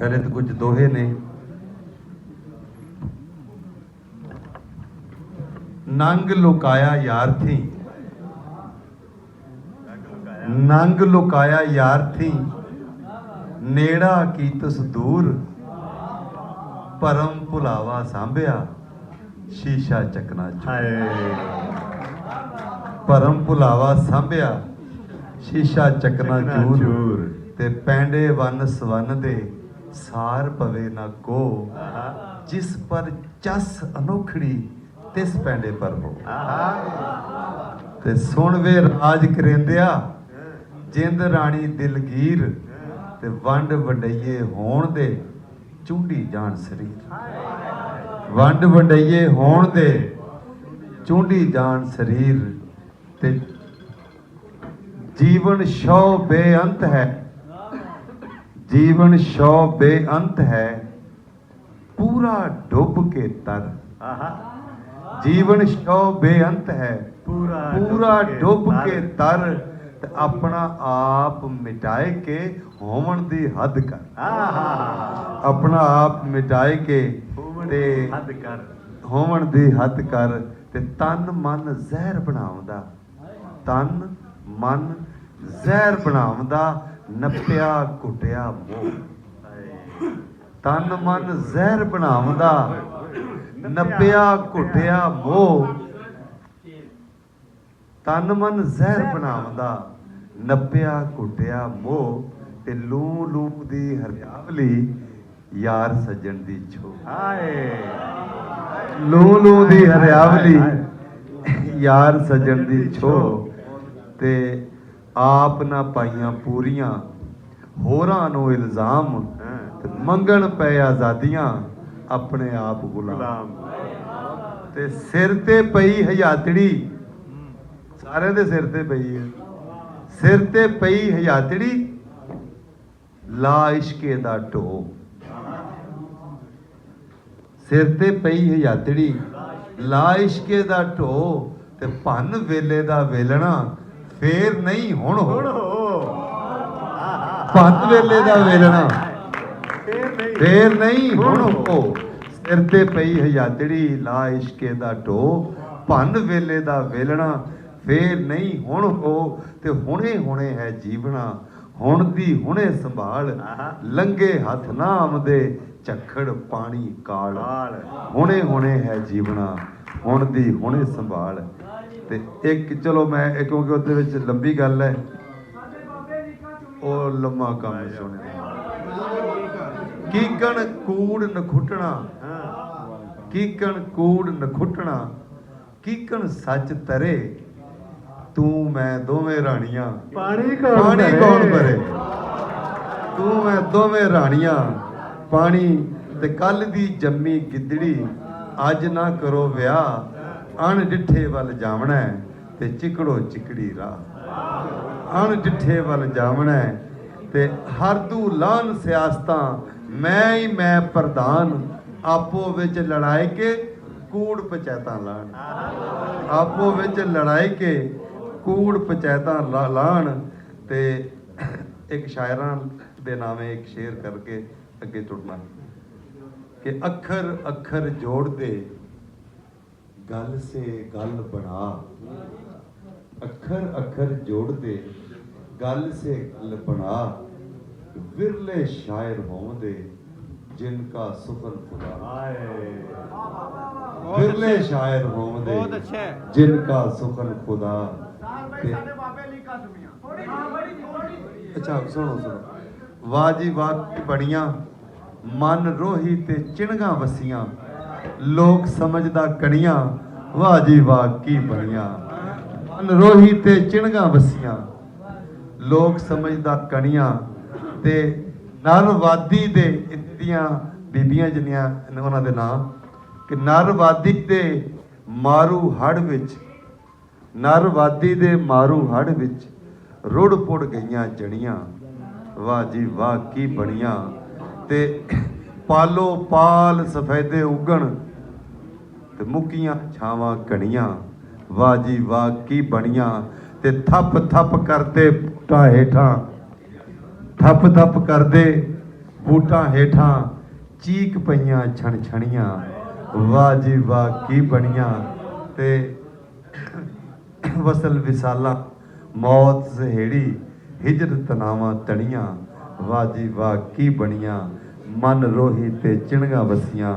पहले तो कुछ दोहे ने। नंग लुकाया यार थी, नंग लुकाया यार थी, नेड़ा कीतस दूर, परम भुलावा सांभिया, शीशा चकना परम भुलावा सांभिया, शीशा चकना चूर, ते पैंडे वन सवन दे, सार पवे ना को, जिस पर चस अनोखड़ी तिस पैंडे पर हो। ते सुन वे राज करेंदिया, जिंद राणी दिलगीर, ते वंड वंडईए होण दे, चूंडी जान शरीर। वंड वंडईए होण दे, चूंडी जान शरीर, ते जीवन शौ बेअंत है, जीवन शौ बेअंत है, पूरा डुब के तर। जीवन शौ बेअंत है, पूरा डुब के तर, ते अपना आप मिटाए के होवन दी हद कर। अपना आप मिटाए के ते होवन दी हद कर, ते तन मन जहर बनावदा, तन मन जहर बनावदा, नप्पिया घुटिया मोह। तन मन जहर बनावदा, नप्पिया घुटिया मोह। तन मन जहर बनावदा, नप्पिया घुटिया मोह, ते लू लू दी हरियावली, यार सजन दी छो। लू लू दी हरियावली, यार सजन दी छो, ते आप ना पाइयां पूरियां, होरां नूं इल्जाम, ते मंगण पै आज़ादियां, अपने आप गुलाम। ते सिर ते पई हजातड़ी, सारे दे सिर ते पई है, सिर ते पई हजातड़ी, ला इश्के दा ढो। सिर ते पई हजातड़ी, ला इश्के दा ढो, ते भन वेले दा वेलना, फेर नहीं हुण हो। भन वेले दा वेलना, फेर नहीं हुण हो। सिर ते पई हजातड़ी, ला इश्के दा ढो, भन वेले दा वेलना, फेर नहीं हुण हो। ते हुणे हुणे है जीवना, हुण दी हुणे संभाल, लंघे हथ ना आमदे, झक्खड़ पानी काल। हुणे हुणे है जीवना, हुण दी हुणे संभाल। ते एक चलो मैं क्योंकि ਉਹਦੇ ਵਿੱਚ ਲੰਬੀ ਗੱਲ ਹੈ, ਉਹ ਲੰਮਾ ਕੰਮ ਸੁਣਿਆ। ਕੀਕਣ ਕੂੜ ਨਖੁੱਟਣਾ, ਕੀਕਣ ਕੂੜ ਨਖੁੱਟਣਾ, ਕੀਕਣ ਸੱਚ ਤਰੇ, ਤੂੰ ਮੈਂ ਦੋਵੇਂ ਰਾਣੀਆਂ, ਪਾਣੀ ਕੌਣ ਭਰੇ। ਤੂੰ ਮੈਂ ਦੋਵੇਂ ਰਾਣੀਆਂ, ਪਾਣੀ, ਤੇ ਕੱਲ ਦੀ ਜੰਮੀ ਗਿੱਦੜੀ, ਅੱਜ ਨਾ ਕਰੋ ਵਿਆਹ, ਅਣ ਡਿੱਠੇ ਵੱਲ ਜਾਵਣਾ, ਤੇ ਚਿਕੜੋ ਚਿਕੜੀ ਰਾਹ। ਅਣ ਡਿੱਠੇ ਵੱਲ ਜਾਵਣਾ, ਤੇ ਹਰਦੂ ਲਾਨ ਸਿਆਸਤਾਂ, ਮੈਂ ਹੀ ਮੈਂ ਪ੍ਰਧਾਨ, ਆਪੋ ਵਿੱਚ ਲੜਾਈ ਕੇ ਕੂੜ ਪੰਚਾਇਤਾਂ ਲਾਣ। ਆਪੋ ਵਿੱਚ ਲੜਾਈ ਕੇ ਕੂੜ ਪੰਚਾਇਤਾਂ ਲਾਣ। ਤੇ ਇੱਕ ਸ਼ਾਇਰਾਂ ਦੇ ਨਾਵੇਂ ਇੱਕ ਸ਼ੇਰ ਕਰਕੇ ਅੱਗੇ ਤੁਰਨਾ ਕਿ ਅੱਖਰ ਅੱਖਰ ਜੋੜਦੇ, गल से गल बना। अखर अखर जोड़ दे, गल से गल बना, विरले शायर होंदे, जिनका सुखन खुदा। विरले शायर होंदे, जिनका सुखन खुदा। अच्छा सुनो सुनो, वाह जी वाह बड़ियां, मन रोही ते चिणगा वसियां, लोक समझदा कणियां, वाह जी वाह की बनिया। मन रोही ते चिणगा वसियां, लोक समझदा कणियां, ते नरवादी दे इत्तियां बीबियां जिन्नियां उन्हां दे नाम कि नरवादी दे मारू हड़ विच, नरवादी दे मारू हड़ विच, रुड़ पुड़ गईयां जड़ियां, वाह जी वाह की बनिया। ते पालो पाल सफेदे उगण, ते मुकियां छावां कणियां, वाह जी वाह की बनिया। ते थप थप करदे पुट्टा हेठां, थप थप करदे बूटां हेठां चीक पईयां छण छणियां, वाह जी वाह की बणियां। ते वसल विसाला मौत सहेड़ी, हिजर तनावां तणियां, वाह जी वाह की बणियां। मन रोही ते चिणगा वसियां,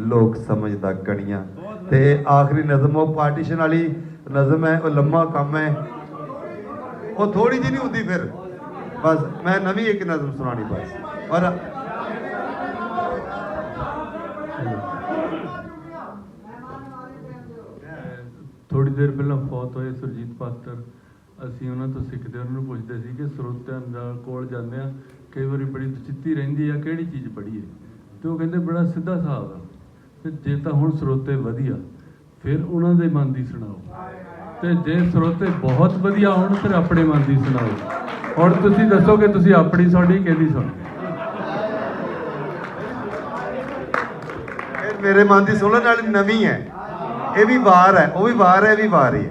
लोक समझदा कणियां। ते आखिरी नज़म वो पार्टीशन वाली नज़म है, वो लम्मा कम है, वो थोड़ी जी नहीं होती। फिर बस मैं नवी एक नज़म सुनानी बस। और थोड़ी देर पहला फौत होए सुरजीत पात्र, ਅਸੀਂ ਉਹਨਾਂ ਤੋਂ ਸਿੱਖਦੇ, ਉਹਨਾਂ ਨੂੰ ਪੁੱਛਦੇ ਸੀ ਕਿ ਸਰੋਤਿਆਂ ਦਾ ਕੋਲ ਜਾਂਦੇ ਆ, ਕਈ ਵਾਰੀ ਬੜੀ ਚਿੱਤੀ ਰਹਿੰਦੀ ਆ ਕਿਹੜੀ ਚੀਜ਼ ਪੜ੍ਹੀਏ, ਤੇ ਉਹ ਕਹਿੰਦੇ ਬੜਾ ਸਿੱਧਾ ਹਿਸਾਬ ਆ, ਤੇ ਜੇ ਤਾਂ ਹੁਣ ਸਰੋਤੇ ਵਧੀਆ ਫਿਰ ਉਹਨਾਂ ਦੇ ਮਨ ਦੀ ਸੁਣਾਓ, ਤੇ ਜੇ ਸਰੋਤੇ ਬਹੁਤ ਵਧੀਆ ਹੋਣ ਫਿਰ ਆਪਣੇ ਮਨ ਦੀ ਸੁਣਾਓ। ਹੁਣ ਤੁਸੀਂ ਦੱਸੋ ਕਿ ਤੁਸੀਂ ਆਪਣੀ ਸੁਣਨੀ ਕਿਹਦੀ ਸੁਣਨੀ? मेरे मन की सुनने वाली नवी है, ये भी वार है, वो भी वार है, ये भी वार ही है।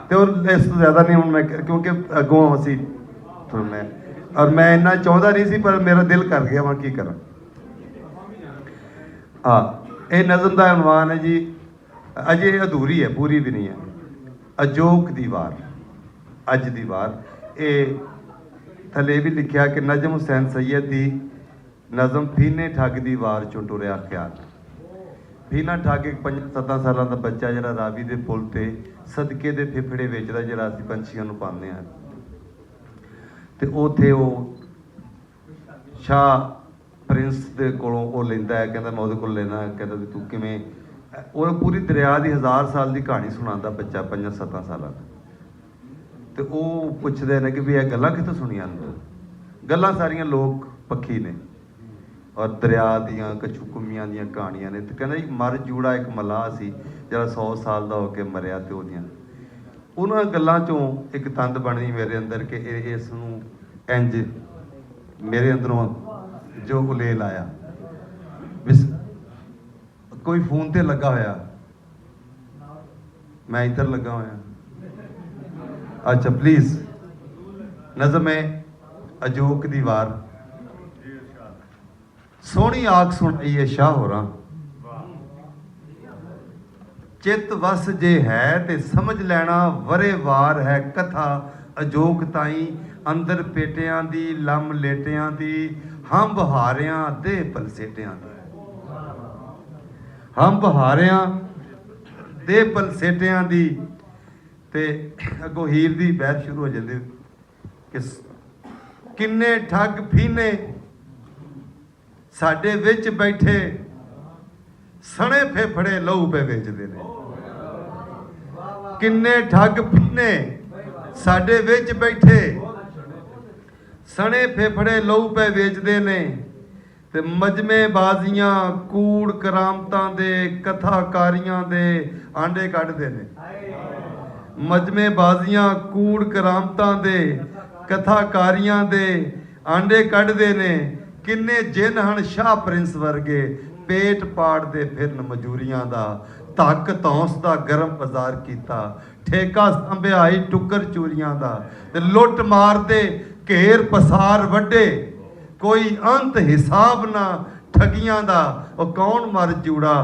तो इस तो ज़्यादा नहीं हूँ मैं, क्योंकि अगों असी सुनना है और मैं इन्ना चाहता नहीं सी, पर मेरा दिल कर गया, मैं की करा। हाँ, ये नज़म का अनवान है जी, अजे अधूरी है, पूरी भी नहीं है। अजोक दी वार, अज दी वार। ये थले भी लिखा कि नजम हुसैन सैयद दी नज़म फीने ठग दी वार चों टुरिया ख्याल। फीना ठग एक 5-7 साल का बच्चा जरा रावी के पुल से सदके के फिफड़े वेचता, जरा असीं पंछियों नूं पाਉਂਦੇ हैं, तो उत्थे वो शाह प्रिंस के कोलों वो लैंदा है, कहता मैं उहदे कोल लेना, कहता भी तू किवें, वो पूरी दरिया की 1000 साल की कहानी सुणांदा बच्चा 5-7 साल का। तो वो पुछदे ने कि भी यह गल्लां कित्थों सुणियां ने? गल्लां सारियां लोक पक्षी ने और दरिया दियां कछू कुम्मियां दियां कहानियां ने। तो कहंदा जी मर जूड़ा एक मलाह सी जरा 100 साल का होके मरिया, तो उन्हां गल्लां चों एक तंद बनी मेरे अंदर कि इस नूं इंज मेरे अंदरों जो उलेल आया, कोई फोन ते लगा होया, मैं इधर लगा होया। अच्छा प्लीज, नज़म है अजोक दी वार। सोहनी आख सुनाइए शाह होरां, चित वस जे है ते समझ लेना वरे वार है कथा। अजोक ताई अंदर पेटियां दी, लम लेटियां दी, हम बहारियां दे पलसेटियां दी, हम बहारियां दे पलसेटियां दी। ते अगों हीर दी बैत शुरू हो जाती कि किन्ने ठग फीने साडे विच बैठे, सने फेफड़े लहू पे बेचते ने। किन्ने ठग फीने साडे विच बैठे, सने फेफड़े लहू पे बेचते ने। ते मजमे बाजियां कूड़ करामतां दे, कथाकारियां दे आंडे कढदे ने। मजमे बाजियां कूड़ करामतां दे, कथाकारियां दे आंडे कढदे ने। किन्ने जिन हन शाह प्रिंस वर्गे, पेट पाड़दे फिरन मजूरियां दा। धक धौंस दा गरम बाजार कीता, ठेका संभिआई टुक्कर चूरियां दा। ते लुੱਟ मारदे घेर पसार वड्डे, कोई अंत हिसाब ना ठगियां दा। ओ कौन मर जूड़ा,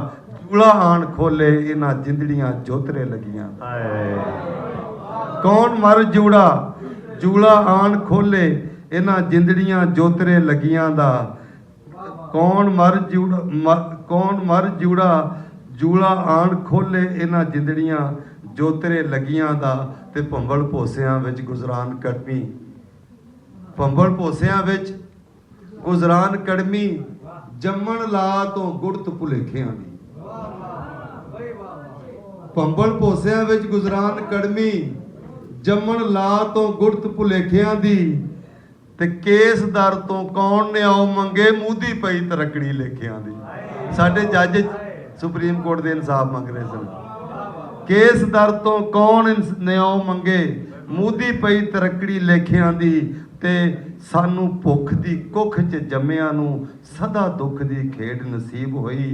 जूड़ा आन खोले इन्हां जिंदड़ियां जोतरे लगियां। कौन मर जूड़ा, जूड़ा आन खोले इन्हां जिंदड़ियां जोतरे लगियां दा। कौन मर जूड़ा, कौन मर जूड़ा, जूड़ा आन खोले इन्हां जिंदड़ियां जोतरे लगियां दा। ते भंबल भोसियां विच गुजरान कड़मी, भंबल भोसियां विच गुजरान कड़मी, जम्मण ला तो गुड़त भुलेखियां दी। भंबल भोसियां विच गुजरान कड़मी, जम्मण ला तो गुड़त भुलेखियां दी। ते केस दर तो कौन न्याओ मंगे, मूधी पई तरकड़ी लेखियां दी। साडे जज सुप्रीम कोर्ट दे इंसाफ मंग रहे सन। केस दर तो कौन न्याओ मंगे, मूधी पई तरकड़ी लेखियां दी। ते सानू भुख दी कुख च जम्मियां नू सदा दुख दी खेड नसीब होई।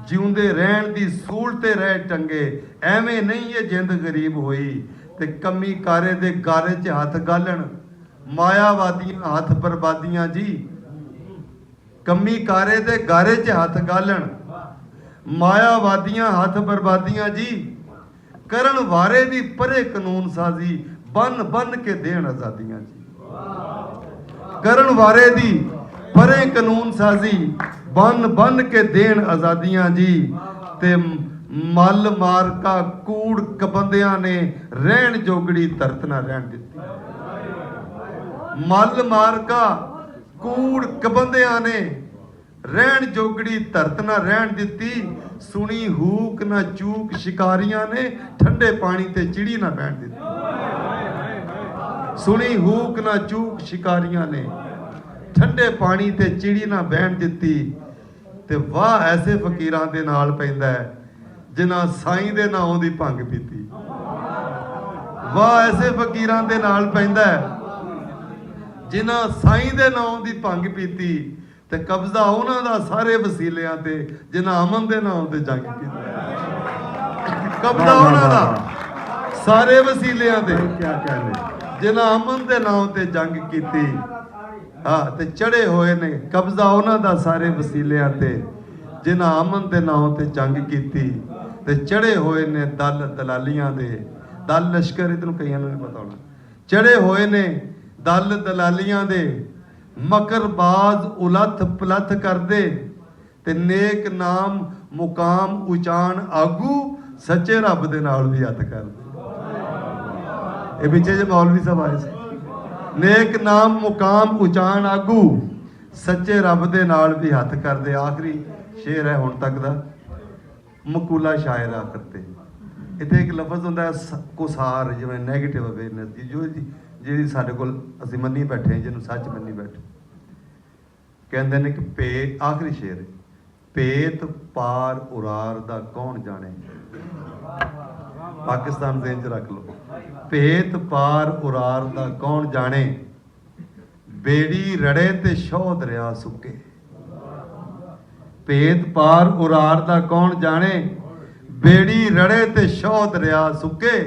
जिउंदे रहण दी सूल ते रह टंगे, एवें नहीं ये जिंद गरीब होई। ते कमी कारे दे गारे च हथ गालण, मायावादियां हथ बर्बादियां जी। ਕੰਮੀ ਕਾਰੇ ਤੇ ਗਾਰੇ 'ਚ ਹੱਥ ਗਾਲਣ, ਮਾਇਆਵਾਦੀਆਂ ਹੱਥ ਬਰਬਾਦੀਆਂ ਜੀ, ਕਰਨ ਵਾਰੇ ਦੀ ਪਰੇ ਕਾਨੂੰਨ ਸਾਜ਼ੀ, ਬੰਨ ਬੰਨ ਕੇ ਦੇਣ ਆਜ਼ਾਦੀਆਂ ਜੀ। ਕਰਨ ਵਾਰੇ ਦੀ ਪਰੇ ਕਾਨੂੰਨ ਸਾਜ਼ੀ, ਬੰਨ ਬੰਨ ਕੇ ਦੇਣ ਆਜ਼ਾਦੀਆਂ ਜੀ। ਤੇ ਮੱਲ ਮਾਰਕਾ ਕੂੜ ਕਬੰਦਿਆਂ ਨੇ ਰਹਿਣ ਜੋਗੜੀ ਧਰਤ ਨਾ ਰਹਿਣ ਦਿੱਤੀ। ਮੱਲ ਮਾਰਕਾ ਕੂੜ ਕਬੰਦਿਆਂ ਨੇ ਰਹਿਣ ਜੋਗੜੀ ਧਰਤ ਨਾ ਰਹਿਣ ਦਿੱਤੀ। ਸੁਣੀ ਹੂਕ ਨਾ ਚੂਕ ਸ਼ਿਕਾਰੀਆਂ ਨੇ, ਠੰਡੇ ਪਾਣੀ ਤੇ ਚਿੜੀ ਨਾ ਬਹਿਣ ਦਿੱਤੀ। ਸੁਣੀ ਹੂਕ ਨਾ ਚੂਕ ਸ਼ਿਕਾਰੀਆਂ ਨੇ, ਠੰਡੇ ਪਾਣੀ ਤੇ ਚਿੜੀ ਨਾ ਬਹਿਣ ਦਿੱਤੀ। ਤੇ ਵਾਹ ਐਸੇ ਫਕੀਰਾਂ ਦੇ ਨਾਲ ਪੈਂਦਾ ਹੈ ਜਿਨ੍ਹਾਂ ਸਾਈਂ ਦੇ ਨਾਮ ਦੀ ਭੰਗ ਪੀਤੀ। ਵਾਹ ਐਸੇ ਫਕੀਰਾਂ ਦੇ ਨਾਲ ਪੈਂਦਾ ਹੈ ਜਿਨ੍ਹਾਂ ਸਾਈਂ ਦੇ ਨਾਮ ਦੀ ਭੰਗ ਪੀਤੀ। ਤੇ ਕਬਜ਼ਾ ਉਹਨਾਂ ਦਾ ਸਾਰੇ ਵਸੀਲਿਆਂ ਤੇ ਜਿਨ੍ਹਾਂ ਅਮਨ ਦੇ ਨਾਮ ਤੇ ਜੰਗ ਕੀਤੀ। ਕਬਜ਼ਾ ਉਹਨਾਂ ਦਾ ਸਾਰੇ ਵਸੀਲਿਆਂ ਤੇ ਜਿਨ੍ਹਾਂ ਅਮਨ ਦੇ ਨਾਮ ਤੇ ਜੰਗ ਕੀਤੀ। ਹਾਂ, ਤੇ ਚੜੇ ਹੋਏ ਨੇ ਕਬਜ਼ਾ ਉਹਨਾਂ ਦਾ ਸਾਰੇ ਵਸੀਲਿਆਂ ਤੇ ਜਿਨ੍ਹਾਂ ਅਮਨ ਦੇ ਨਾਮ ਤੇ ਜੰਗ ਕੀਤੀ। ਤੇ ਚੜੇ ਹੋਏ ਨੇ ਦਲ ਦਲਾਲੀਆਂ ਦੇ, ਦਲ ਲਸ਼ਕਰ ਇਹਨੂੰ ਕਈਆਂ ਨੂੰ ਨਹੀਂ ਪਤਾ ਹੋਣਾ। ਚੜੇ ਹੋਏ ਨੇ ਦਲ ਦਲਾਲੀਆਂ ਦੇ, ਮਕਰਬਾਜ਼ ਉਲੱਥ ਪਲੱਥ ਕਰਦੇ। ਤੇ ਨੇਕ ਨਾਮ ਮੁਕਾਮ ਉਚਾਣ ਆਗੂ, ਸੱਚੇ ਰੱਬ ਦੇ ਨਾਲ ਵੀ ਹੱਥ ਕਰਦੇ। ਇਹ ਪਿੱਛੇ ਜੇ ਮੌਲਵੀ ਸਾਹਿਬ ਆਏ ਸੀ, ਨੇਕ ਨਾਮ ਮੁਕਾਮ ਉਚਾਣ ਆਗੂ, ਸੱਚੇ ਰੱਬ ਦੇ ਨਾਲ ਵੀ ਹੱਥ ਕਰਦੇ। ਆਖਰੀ ਸ਼ੇਰ ਹੈ ਹੁਣ ਤੱਕ ਦਾ, ਮਕੂਲਾ ਸ਼ਾਇਰ ਆਖਰ ਤੇ। ਇੱਥੇ ਇੱਕ ਲਫ਼ਜ਼ ਹੁੰਦਾ ਹੈ ਕੁਸਾਰ, ਜਿਵੇਂ ਨੈਗੇਟਿਵ ਅਵੇਅਰਨੈਸ ਦੀ, ਜੋ ਜਿਹੜੀ ਸਾਡੇ ਕੋਲ ਅਸੀਂ ਮੰਨੀ ਬੈਠੇ ਹਾਂ, ਜਿਹਨੂੰ ਸੱਚ ਮੰਨੀ ਬੈਠੇ। ਕਹਿੰਦੇ ਨੇ ਕਿ ਆਖਰੀ ਸ਼ੇਰ, ਭੇਤ ਪਾਰ ਉਰਾਰ ਦਾ ਕੌਣ ਜਾਣੇ। ਪਾਕਿਸਤਾਨ ਦੇ ਇੰਜ ਰੱਖ ਲਓ, ਭੇਤ ਪਾਰ ਉਰਾਰ ਦਾ ਕੌਣ ਜਾਣੇ, ਬੇੜੀ ਰੜੇ ਤੇ ਸ਼ੋਹ ਦਰਿਆ ਸੁੱਕੇ। ਭੇਤ ਪਾਰ ਉਰਾਰ ਦਾ ਕੌਣ ਜਾਣੇ, ਬੇੜੀ ਰੜੇ ਤੇ ਸ਼ੋਹ ਦਰਿਆ ਸੁੱਕੇ।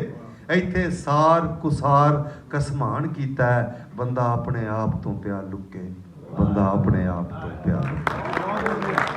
ਇੱਥੇ ਸਾਰ ਕੁਸਾਰ ਕਸਮਾਨ ਕੀਤਾ ਹੈ, ਬੰਦਾ ਆਪਣੇ ਆਪ ਤੋਂ ਪਿਆ ਲੁਕੇ, ਬੰਦਾ ਆਪਣੇ ਆਪ ਤੋਂ ਪਿਆ ਲੁਕੇ।